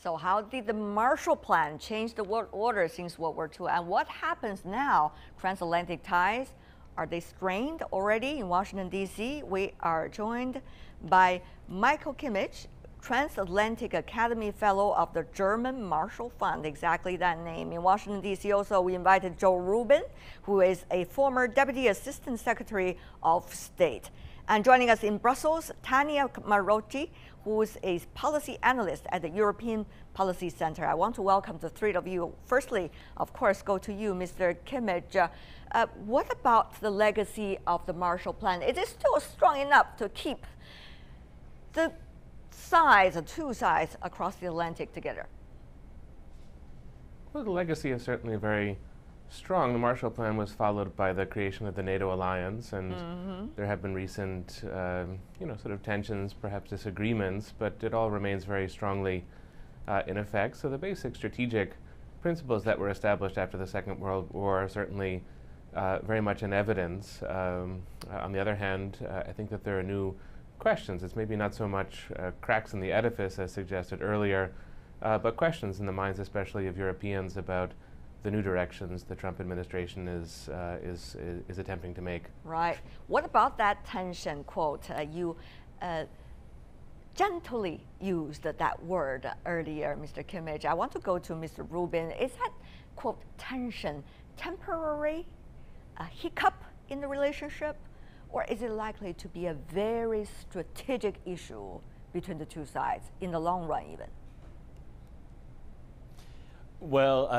So how did the Marshall Plan change the world order since World War II? And what happens now? Transatlantic ties, are they strained already in Washington, D.C.? We are joined by Michael Kimmage, Transatlantic Academy Fellow of the German Marshall Fund, exactly that name. In Washington, D.C. also, we invited Joe Rubin, who is a former Deputy Assistant Secretary of State. And joining us in Brussels, Tania Marocchi, who is a policy analyst at the European Policy Center. I want to welcome the three of you. Firstly, of course, go to you, Mr. Kimmage. What about the legacy of the Marshall Plan? Is it still strong enough to keep the two sides across the Atlantic together? Well, the legacy is certainly very strong. The Marshall Plan was followed by the creation of the NATO alliance, and there have been recent, sort of tensions, perhaps disagreements, but it all remains very strongly in effect. So the basic strategic principles that were established after the Second World War are certainly very much in evidence. On the other hand, I think that there are new questions. It's maybe not so much cracks in the edifice as suggested earlier, but questions in the minds especially of Europeans about the new directions the Trump administration is attempting to make. Right. What about that tension quote? You gently used that word earlier, Mr. Kimmage. I want to go to Mr. Rubin. Is that quote tension temporary, a hiccup in the relationship, or is it likely to be a very strategic issue between the two sides in the long run even? Well,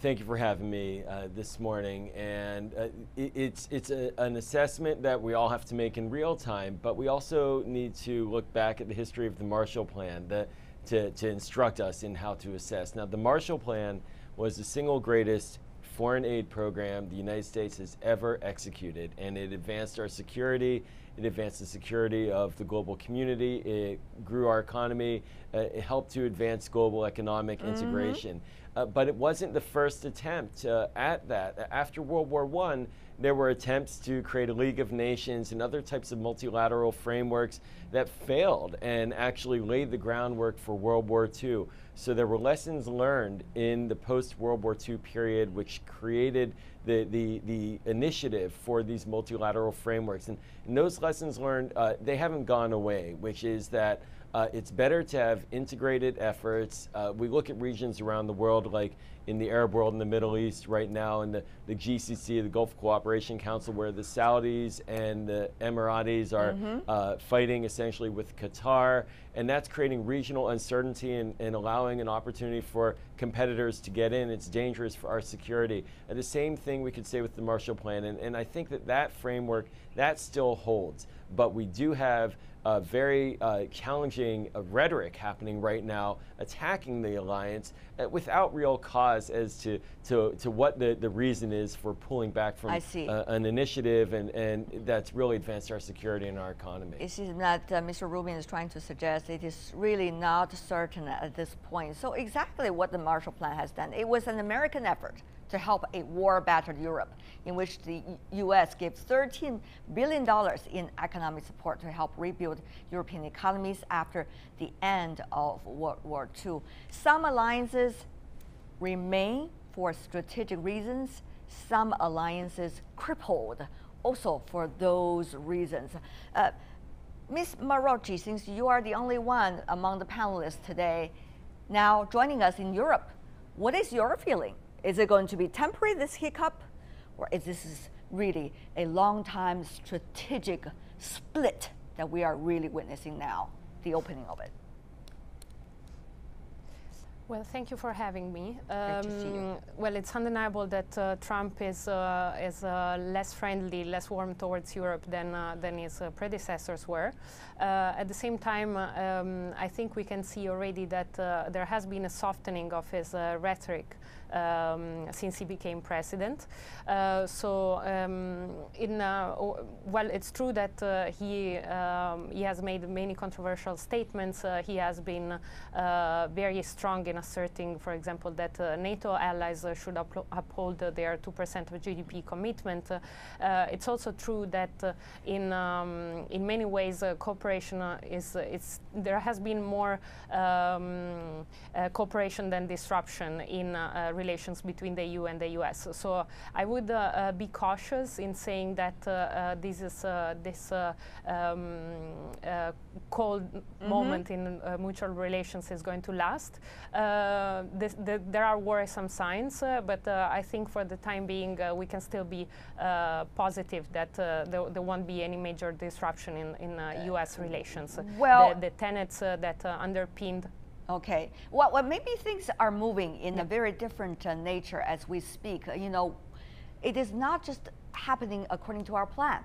thank you for having me this morning. And it's an assessment that we all have to make in real time, but we also need to look back at the history of the Marshall Plan to instruct us in how to assess. Now, the Marshall Plan was the single greatest foreign aid program the United States has ever executed, and it advanced our security, it advanced the security of the global community, it grew our economy, it helped to advance global economic integration. But it wasn't the first attempt at that. After World War I, there were attempts to create a League of Nations and other types of multilateral frameworks that failed and actually laid the groundwork for World War II. So there were lessons learned in the post-World War II period which created the initiative for these multilateral frameworks. And those lessons learned, they haven't gone away, which is that it's better to have integrated efforts. We look at regions around the world, like in the Arab world, in the Middle East right now, in the GCC, the Gulf Cooperation Council, where the Saudis and the Emiratis are fighting essentially with Qatar. And that's creating regional uncertainty and allowing an opportunity for competitors to get in. It's dangerous for our security. And the same thing we could say with the Marshall Plan. And I think that framework, that still holds. But we do have very challenging rhetoric happening right now, attacking the alliance without real cause as to what the reason is for pulling back from an initiative and that's really advanced our security and our economy. It seems that Mr. Rubin is trying to suggest it is really not certain at this point. So exactly what the Marshall Plan has done, it was an American effort to help a war-battered Europe, in which the U.S. gave $13 billion in economic support to help rebuild European economies after the end of World War II. Some alliances remain for strategic reasons. Some alliances crippled also for those reasons. Ms. Marocchi, since you are the only one among the panelists today, now joining us in Europe, what is your feeling? Is it going to be temporary, this hiccup, or is this really a long-time strategic split that we are really witnessing now, the opening of it? Well, thank you for having me. Great to see you. Well, it's undeniable that Trump is less friendly, less warm towards Europe than his predecessors were. At the same time, I think we can see already that there has been a softening of his rhetoric since he became president. Well, it's true that he has made many controversial statements. He has been very strong in asserting, for example, that NATO allies should uphold their 2% of GDP commitment. It's also true that in many ways cooperation there has been more cooperation than disruption in relations between the EU and the US. So I would be cautious in saying that this cold moment in mutual relations is going to last. There are worrisome signs, but I think for the time being we can still be positive that there won't be any major disruption in US relations. Well, the tenets that underpinned. Okay. Well, maybe things are moving in a very different nature as we speak. You know, it is not just happening according to our plan.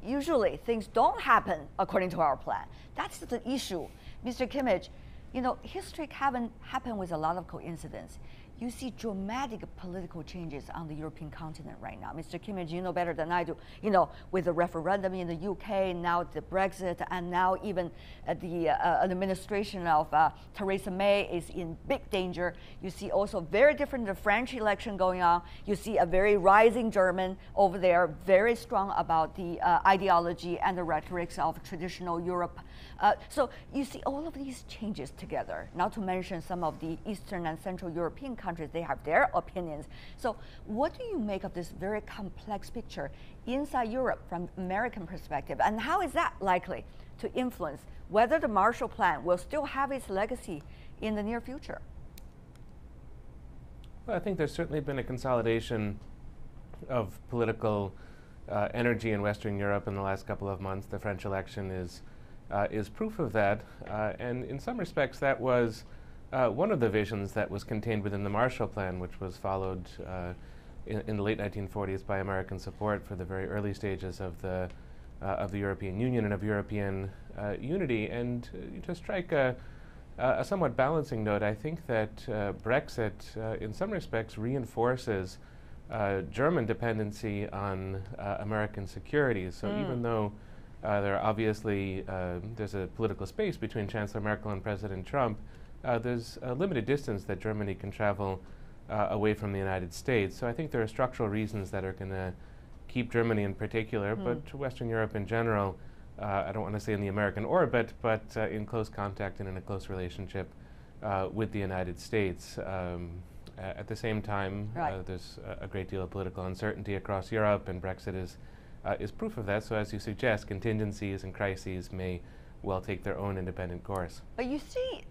Usually, things don't happen according to our plan. That's the issue. Mr. Kimmage, you know, history haven't happened with a lot of coincidence. You see dramatic political changes on the European continent right now. Mr. Kimmage, you know better than I do, you know, with the referendum in the UK, now the Brexit, and now even the administration of Theresa May is in big danger. You see also very different the French election going on. You see a very rising German over there, very strong about the ideology and the rhetorics of traditional Europe. So you see all of these changes together, not to mention some of the Eastern and Central European countries, they have their opinions. So what do you make of this very complex picture inside Europe from American perspective? And how is that likely to influence whether the Marshall Plan will still have its legacy in the near future? Well, I think there's certainly been a consolidation of political energy in Western Europe in the last couple of months. The French election is proof of that, and in some respects that was one of the visions that was contained within the Marshall Plan, which was followed in the late 1940s by American support for the very early stages of the European Union and of European unity. And to strike a somewhat balancing note, I think that Brexit in some respects reinforces German dependency on American security. So even though there are obviously there's a political space between Chancellor Merkel and President Trump, there's a limited distance that Germany can travel away from the United States. So I think there are structural reasons that are going to keep Germany in particular, but Western Europe in general, I don't want to say in the American orbit, but in close contact and in a close relationship with the United States. At the same time, there's a great deal of political uncertainty across Europe, and Brexit is proof of that. So as you suggest, contingencies and crises may well take their own independent course. But you see,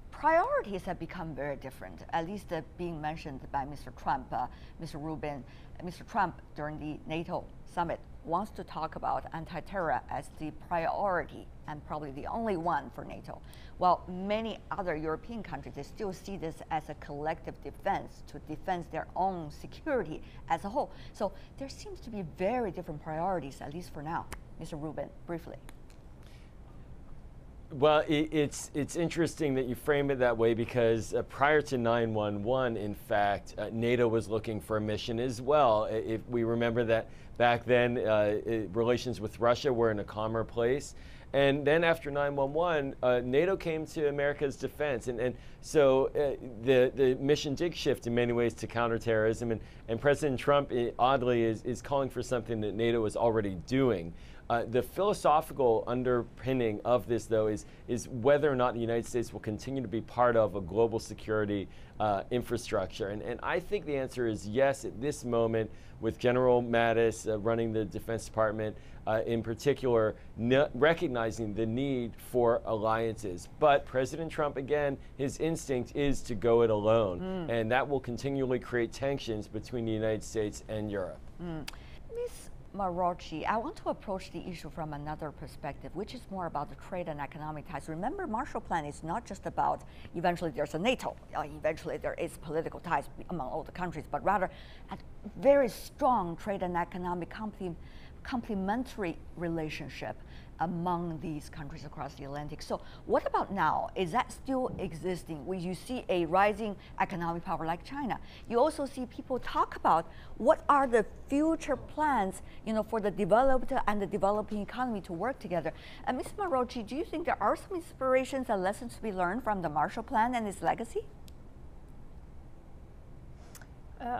priorities have become very different, at least being mentioned by Mr. Trump, Mr. Rubin. Mr. Trump, during the NATO summit, wants to talk about anti-terror as the priority and probably the only one for NATO. While many other European countries, they still see this as a collective defense to defend their own security as a whole. So there seems to be very different priorities, at least for now. Mr. Rubin, briefly. Well, it's interesting that you frame it that way, because prior to 9/11, in fact, NATO was looking for a mission as well. If we remember that back then, relations with Russia were in a calmer place. And then after 9/11, NATO came to America's defense. And so the mission did shift in many ways to counterterrorism. And President Trump, oddly, is calling for something that NATO was already doing. The philosophical underpinning of this, though, is whether or not the United States will continue to be part of a global security infrastructure. And I think the answer is yes at this moment, with General Mattis running the Defense Department, in particular, recognizing the need for alliances. But President Trump, again, his instinct is to go it alone. And that will continually create tensions between the United States and Europe. Ms. Marocchi, I want to approach the issue from another perspective, which is more about the trade and economic ties. Remember, Marshall Plan is not just about eventually there's a NATO, eventually there is political ties among all the countries, but rather a very strong trade and economic complementary relationship among these countries across the Atlantic. So what about now? Is that still existing? When you see a rising economic power like China, you also see people talk about what are the future plans, for the developed and the developing economy to work together. And Ms. Marocchi, do you think there are some inspirations and lessons to be learned from the Marshall Plan and its legacy?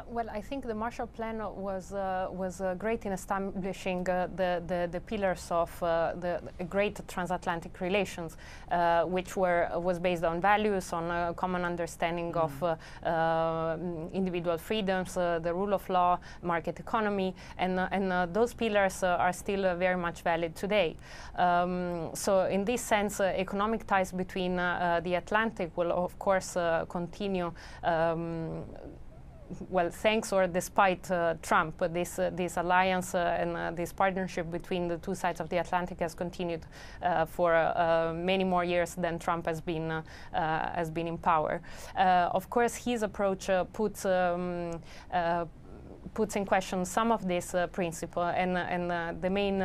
Well, I think the Marshall Plan was great in establishing the pillars of the great transatlantic relations, which was based on values, on a common understanding of individual freedoms, the rule of law, market economy, and those pillars are still very much valid today. So in this sense, economic ties between the Atlantic will of course continue. Well, thanks or despite Trump, this alliance and this partnership between the two sides of the Atlantic has continued for many more years than Trump has been in power. Of course, his approach puts in question some of this principle, and the main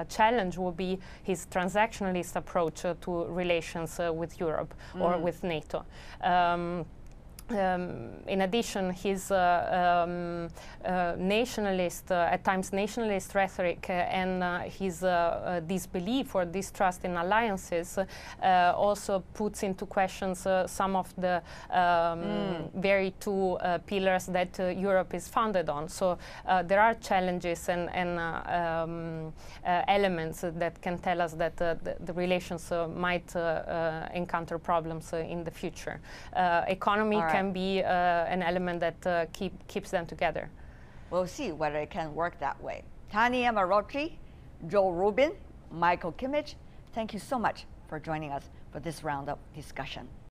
challenge will be his transactionalist approach to relations with Europe or with NATO. In addition, his nationalist, at times nationalist rhetoric and his disbelief or distrust in alliances also puts into question some of the very two pillars that Europe is founded on. So there are challenges and elements that can tell us that the relations might encounter problems in the future. Economy can be an element that keeps them together. We'll see whether it can work that way. Tania Marocchi, Joe Rubin, Michael Kimmage, thank you so much for joining us for this round of discussion.